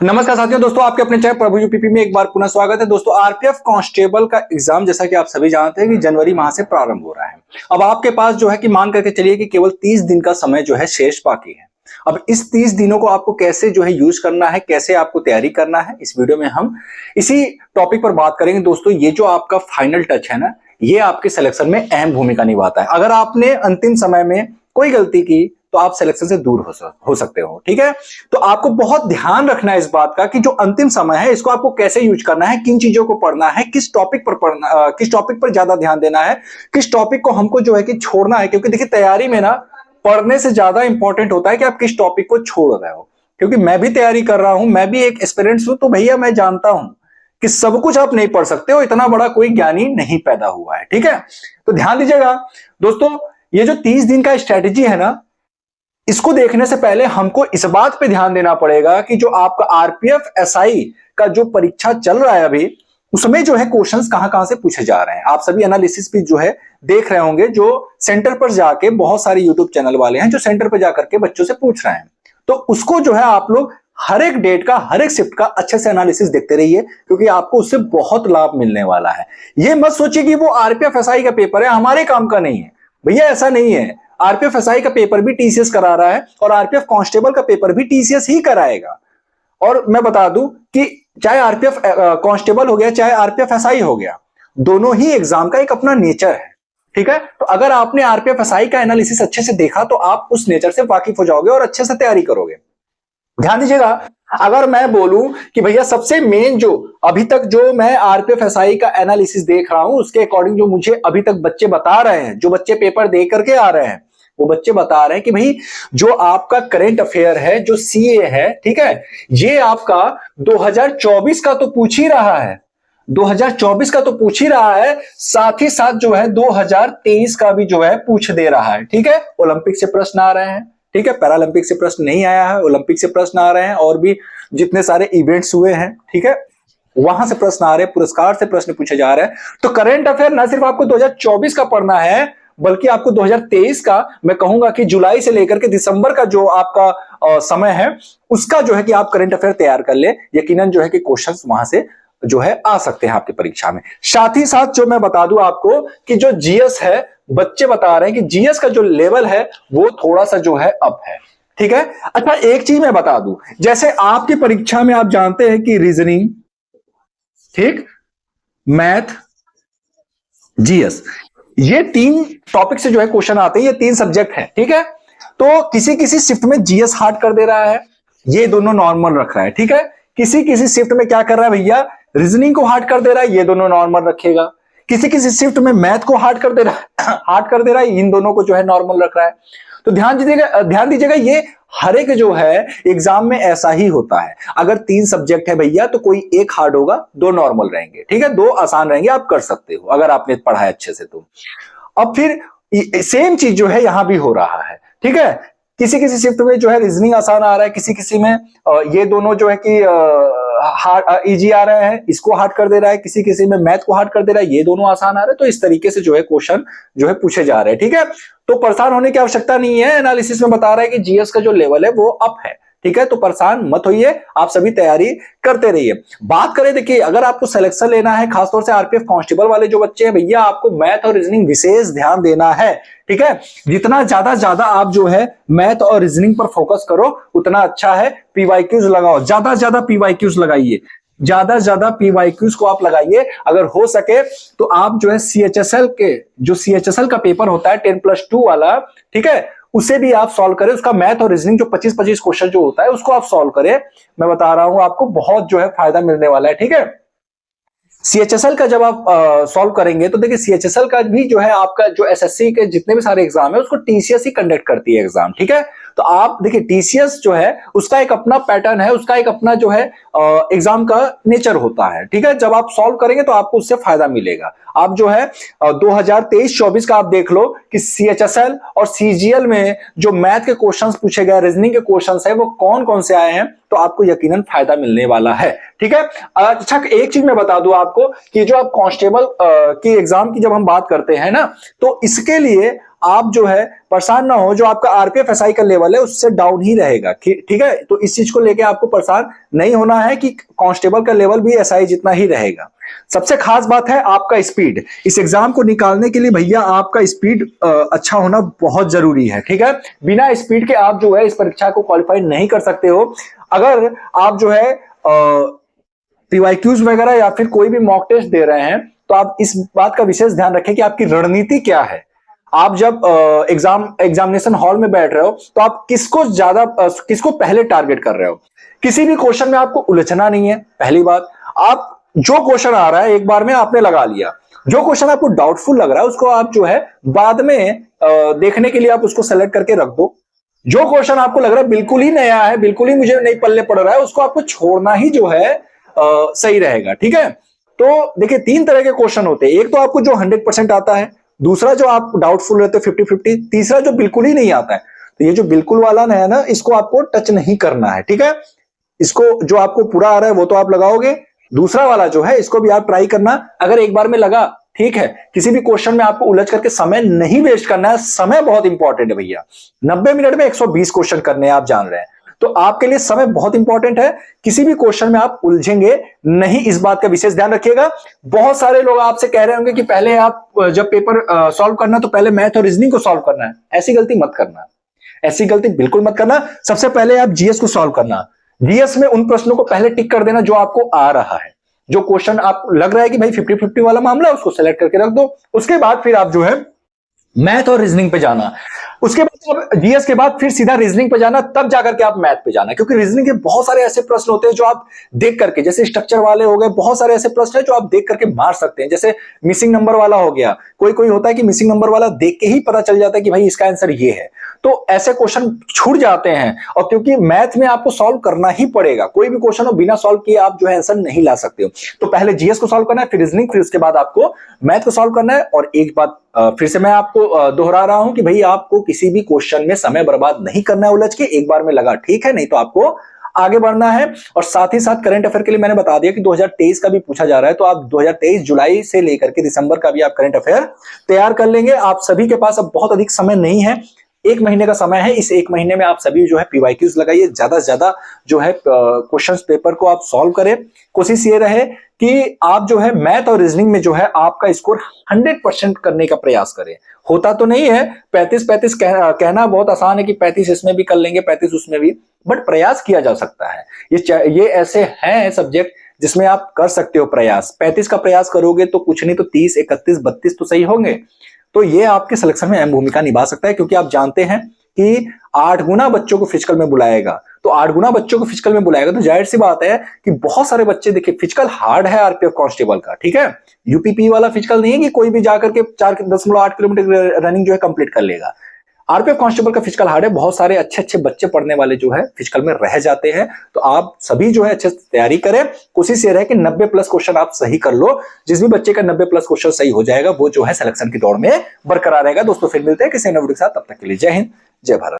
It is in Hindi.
नमस्कार साथियों, दोस्तों आपके अपने चैनल प्रभु यूपीपी में एक बार पुनः स्वागत है। दोस्तों आरपीएफ कांस्टेबल का एग्जाम जैसा कि आप सभी जानते हैं कि जनवरी माह से प्रारंभ हो रहा है। अब आपके पास जो है कि मान करके चलिए कि केवल 30 दिन का समय जो है शेष बाकी है। अब इस 30 दिनों को आपको कैसे जो है यूज करना है, कैसे आपको तैयारी करना है, इस वीडियो में हम इसी टॉपिक पर बात करेंगे। दोस्तों ये जो आपका फाइनल टच है ना, ये आपके सिलेक्शन में अहम भूमिका निभाता है। अगर आपने अंतिम समय में कोई गलती की तो आप सिलेक्शन से दूर हो सकते हो। ठीक है, तो आपको बहुत ध्यान रखना है इस बात का कि जो अंतिम समय है इसको आपको कैसे यूज करना है, किन चीजों को पढ़ना है, किस टॉपिक पर पढ़ना, किस टॉपिक पर ज्यादा ध्यान देना है, किस टॉपिक को हमको जो है कि छोड़ना है। क्योंकि देखिए तैयारी में ना पढ़ने से ज्यादा इंपॉर्टेंट होता है कि आप किस टॉपिक को छोड़ रहे हो। क्योंकि मैं भी तैयारी कर रहा हूं, मैं भी एक एस्पिरेंट हूं, तो भैया मैं जानता हूं कि सब कुछ आप नहीं पढ़ सकते हो, इतना बड़ा कोई ज्ञानी नहीं पैदा हुआ है। ठीक है, तो ध्यान दीजिएगा दोस्तों, ये जो 30 दिन का स्ट्रेटेजी है ना, इसको देखने से पहले हमको इस बात पे ध्यान देना पड़ेगा कि जो आपका आरपीएफ एसआई का जो परीक्षा चल रहा है अभी, उसमें जो है क्वेश्चंस कहां से पूछे जा रहे हैं। आप सभी एनालिसिस भी जो है देख रहे होंगे, जो सेंटर पर जाके बहुत सारे यूट्यूब चैनल वाले हैं जो सेंटर पर जाकर के बच्चों से पूछ रहे हैं। तो उसको जो है आप लोग हर एक डेट का, हर एक शिफ्ट का अच्छे से एनालिसिस देखते रहिए, क्योंकि आपको उससे बहुत लाभ मिलने वाला है। ये मत सोचिए कि वो आरपीएफ एसआई का पेपर है, हमारे काम का नहीं है। भैया ऐसा नहीं है, आरपीएफ एसआई का पेपर भी टीसीएस करा रहा है और आरपीएफ कांस्टेबल का पेपर भी टीसीएस ही कराएगा। और मैं बता दूं कि चाहे आरपीएफ कांस्टेबल हो गया, चाहे आरपीएफ एसआई हो गया, दोनों ही एग्जाम का एक अपना नेचर है। ठीक है, तो अगर आपने आरपीएफ एसआई का एनालिसिस अच्छे से देखा तो आप उस नेचर से वाकिफ हो जाओगे और अच्छे से तैयारी करोगे। ध्यान दीजिएगा, अगर मैं बोलूं कि भैया सबसे मेन जो अभी तक जो मैं आरपीएफ एसआई का एनालिसिस देख रहा हूं, उसके अकॉर्डिंग जो मुझे अभी तक बच्चे बता रहे हैं, जो बच्चे पेपर दे करके आ रहे हैं, वो बच्चे बता रहे हैं कि भाई जो आपका करंट अफेयर है, जो सीए है, ठीक है, ये आपका 2024 का तो पूछ ही रहा है, 2024 का तो पूछ ही रहा है, साथ ही साथ जो है 2023 का भी जो है पूछ दे रहा है। ठीक है, ओलंपिक से प्रश्न आ रहे हैं, ठीक है, पैरालंपिक से प्रश्न नहीं आया है, ओलंपिक से प्रश्न आ रहे हैं, और भी जितने सारे इवेंट्स हुए हैं, ठीक है, वहां से प्रश्न आ रहे हैं, पुरस्कार से प्रश्न पूछे जा रहे हैं। तो करंट अफेयर ना सिर्फ आपको 2024 का पढ़ना है, बल्कि आपको 2023 का, मैं कहूंगा कि जुलाई से लेकर के दिसंबर का जो आपका समय है, उसका जो है कि आप करंट अफेयर तैयार कर ले। यकीनन जो है कि क्वेश्चंस वहां से जो है आ सकते हैं आपकी परीक्षा में। साथ ही साथ जो मैं बता दूं आपको कि जो जीएस है, बच्चे बता रहे हैं कि जीएस का जो लेवल है वो थोड़ा सा जो है अप है। ठीक है, अच्छा एक चीज मैं बता दूं, जैसे आपकी परीक्षा में आप जानते हैं कि रीजनिंग, ठीक, मैथ, जीएस, ये 3 टॉपिक से जो है क्वेश्चन आते हैं, ये 3 सब्जेक्ट हैं। ठीक है, तो किसी किसी शिफ्ट में जीएस हार्ड कर दे रहा है, ये दोनों नॉर्मल रख रहा है। ठीक है, किसी किसी शिफ्ट में क्या कर रहा है भैया, रीजनिंग को हार्ड कर दे रहा है, ये दोनों नॉर्मल रखेगा। किसी किसी शिफ्ट में मैथ को हार्ड कर दे रहा है, इन दोनों को जो है नॉर्मल रख रहा है। तो ध्यान दीजिएगा, ये हर एक जो है एग्जाम में ऐसा ही होता है। अगर 3 सब्जेक्ट है भैया तो कोई एक हार्ड होगा, 2 नॉर्मल रहेंगे। ठीक है, 2 आसान रहेंगे, आप कर सकते हो अगर आपने पढ़ा है अच्छे से तो। अब फिर सेम चीज जो है यहां भी हो रहा है। ठीक है, किसी किसी शिफ्ट में जो है रीजनिंग आसान आ रहा है, किसी किसी में ये दोनों जो है कि इजी आ रहे हैं, इसको हार्ड कर दे रहा है, किसी किसी में मैथ को हार्ड कर दे रहा है, ये दोनों आसान आ रहे हैं। तो इस तरीके से जो है क्वेश्चन जो है पूछे जा रहे हैं। ठीक है, तो परेशान होने की आवश्यकता नहीं है, एनालिसिस में बता रहा है कि जीएस का जो लेवल है वो अप है। ठीक है, तो परेशान मत होइए, आप सभी तैयारी करते रहिए। बात करें, देखिए अगर आपको सिलेक्शन लेना है, खासतौर से आरपीएफ कांस्टेबल वाले जो बच्चे हैं भैया, आपको मैथ और रीजनिंग विशेष ध्यान देना है। ठीक है, जितना ज्यादा आप जो है मैथ और रीजनिंग पर फोकस करो उतना अच्छा है। पीवाईक्यूज लगाओ, ज्यादा पीवाईक्यूज लगाइए, ज्यादा पीवाईक्यूज को आप लगाइए। अगर हो सके तो आप जो है सीएचएसएल के, जो सीएचएसएल का पेपर होता है 10+2 वाला, ठीक है, उसे भी आप सॉल्व करें। उसका मैथ और रीजनिंग जो 25-25 क्वेश्चन जो होता है उसको आप सॉल्व करें। मैं बता रहा हूं आपको बहुत जो है फायदा मिलने वाला है। ठीक है, सीएचएसएल का जब आप सॉल्व करेंगे तो देखिए सीएचएसएल का भी जो है आपका जो एसएससी के जितने भी सारे एग्जाम है उसको टीसीएस ही कंडक्ट करती है एग्जाम। ठीक है, तो आप देखिए टीसीएस जो है उसका एक अपना पैटर्न है, उसका एक अपना जो है एग्जाम का नेचर होता है। ठीक है, जब आप सॉल्व करेंगे तो आपको उससे फायदा मिलेगा। आप जो है 2023-24 का आप देख लो कि सीएचएसएल और सीजीएल में जो मैथ के क्वेश्चंस पूछे गए, रीजनिंग के क्वेश्चंस है, वो कौन कौन से आए हैं, तो आपको यकीनन फायदा मिलने वाला है। ठीक है, अच्छा एक चीज मैं बता दूं आपको कि जो आप कांस्टेबल की एग्जाम की जब हम बात करते हैं ना, तो इसके लिए आप जो है परेशान ना हो, जो आपका आरपीएफ एसआई का लेवल है उससे डाउन ही रहेगा, ठीक है। तो इस चीज को लेके आपको परेशान नहीं होना है कि कांस्टेबल का लेवल भी एसआई जितना ही रहेगा। सबसे खास बात है आपका स्पीड। इस एग्जाम को निकालने के लिए भैया आपका स्पीड अच्छा होना बहुत जरूरी है, ठीक है। बिना स्पीड के आप जो है इस परीक्षा को क्वालिफाई नहीं कर सकते हो। अगर आप जो है पीवाईक्यूज वगैरह या फिर कोई भी मॉक टेस्ट दे रहे हैं तो आप इस बात का विशेष ध्यान रखें कि आपकी रणनीति क्या है। आप जब एग्जामिनेशन हॉल में बैठ रहे हो तो आप किसको पहले टारगेट कर रहे हो। किसी भी क्वेश्चन में आपको उलझना नहीं है। पहली बात, आप जो क्वेश्चन आ रहा है एक बार में आपने लगा लिया। जो क्वेश्चन आपको डाउटफुल लग रहा है उसको आप जो है बाद में देखने के लिए आप उसको सेलेक्ट करके रख दो। जो क्वेश्चन आपको लग रहा है बिल्कुल ही नया है, बिल्कुल ही मुझे नहीं पल्ले पड़ रहा है, उसको आपको छोड़ना ही जो है सही रहेगा, ठीक है। तो देखिए 3 तरह के क्वेश्चन होते हैं। एक तो आपको जो 100% आता है, दूसरा जो आप डाउटफुल रहते हो 50-50, तीसरा जो बिल्कुल ही नहीं आता है। तो ये जो बिल्कुल वाला है ना, इसको आपको टच नहीं करना है, ठीक है। इसको जो आपको पूरा आ रहा है वो तो आप लगाओगे, दूसरा वाला जो है इसको भी आप ट्राई करना। अगर एक बार में लगा, ठीक है। किसी भी क्वेश्चन में आपको उलझ करके समय नहीं वेस्ट करना है। समय बहुत इंपॉर्टेंट है भैया। 90 मिनट में 120 क्वेश्चन करने हैं, आप जान रहे हैं। तो आपके लिए समय बहुत इंपॉर्टेंट है। किसी भी क्वेश्चन में आप उलझेंगे नहीं, इस बात का विशेष ध्यान रखिएगा। बहुत सारे लोग आपसे कह रहे होंगे कि पहले आप जब पेपर सॉल्व करना तो पहले मैथ और रीजनिंग को सॉल्व करना है। ऐसी गलती मत करना, ऐसी गलती बिल्कुल मत करना। सबसे पहले आप जीएस को सॉल्व करना। जीएस में उन प्रश्नों को पहले टिक कर देना जो आपको आ रहा है। जो क्वेश्चन आप लग रहा है कि भाई 50-50 वाला मामला है, उसको सेलेक्ट करके रख दो। उसके बाद फिर आप जो है मैथ और रीजनिंग पे जाना। उसके बाद जीएस के बाद फिर सीधा रीजनिंग पे जाना, तब जाकर के आप मैथ पे जाना। क्योंकि रीजनिंग के बहुत सारे ऐसे प्रश्न होते हैं जो आप देख करके, जैसे स्ट्रक्चर वाले हो गए, बहुत सारे ऐसे प्रश्न है जो आप देख करके मार सकते हैं। जैसे मिसिंग नंबर वाला हो गया, कोई होता है कि मिसिंग नंबर वाला देख के ही पता चल जाता है कि भाई इसका आंसर ये है। तो ऐसे क्वेश्चन छूट जाते हैं। और क्योंकि मैथ में आपको सॉल्व करना ही पड़ेगा, कोई भी क्वेश्चन हो बिना सॉल्व किए आप जो है आंसर नहीं ला सकते हो। तो पहले जीएस को सॉल्व करना है, फिर रीजनिंग, फिर उसके बाद आपको मैथ को सॉल्व करना है। और एक बात फिर से मैं आपको दोहरा रहा हूं कि भाई आपको किसी भी क्वेश्चन में समय बर्बाद नहीं करना है उलझ के। एक बार में लगा, ठीक है, नहीं तो आपको आगे बढ़ना है। और साथ ही साथ करंट अफेयर के लिए मैंने बता दिया कि 2023 का भी पूछा जा रहा है, तो आप 2023 जुलाई से लेकर के दिसंबर का भी आप करंट अफेयर तैयार कर लेंगे। आप सभी के पास अब बहुत अधिक समय नहीं है, 1 महीने का समय है। इस 1 महीने में आप सभी जो है पीवाईक्यूज लगाइए, ज्यादा से ज्यादा जो है क्वेश्चंस पेपर को आप सॉल्व करें। कोशिश ये रहे कि आप जो है मैथ और रीजनिंग में जो है आपका स्कोर 100% करने का प्रयास करें। होता तो नहीं है 35-35 कहना बहुत आसान है कि 35 इसमें भी कर लेंगे, 35 उसमें भी, बट प्रयास किया जा सकता है। ये ऐसे हैं सब्जेक्ट जिसमें आप कर सकते हो प्रयास। 35 का प्रयास करोगे तो कुछ नहीं तो 30, 31, 32 तो सही होंगे। तो ये आपके सिलेक्शन में अहम भूमिका निभा सकता है। क्योंकि आप जानते हैं कि 8 गुना बच्चों को फिजिकल में बुलाएगा, तो 8 गुना बच्चों को फिजिकल में बुलाएगा तो जाहिर सी बात है कि बहुत सारे बच्चे, देखिए फिजिकल हार्ड है आरपीएफ कांस्टेबल का, ठीक है। यूपीपी वाला फिजिकल नहीं है कि कोई भी जाकर के 4.8 किलोमीटर रनिंग जो है कंप्लीट कर लेगा। आरपीएफ कांस्टेबल का फिजिकल हार्ड है। बहुत सारे अच्छे बच्चे पढ़ने वाले जो है फिजिकल में रह जाते हैं। तो आप सभी जो है अच्छे से तैयारी करें। कोशिश ये रहे कि 90+ क्वेश्चन आप सही कर लो। जिस भी बच्चे का 90+ क्वेश्चन सही हो जाएगा वो जो है सिलेक्शन की दौड़ में बरकरार रहेगा। दोस्तों फिर मिलते हैं किसी नए वीडियो के साथ, तब तक के लिए जय हिंद, जय भारत।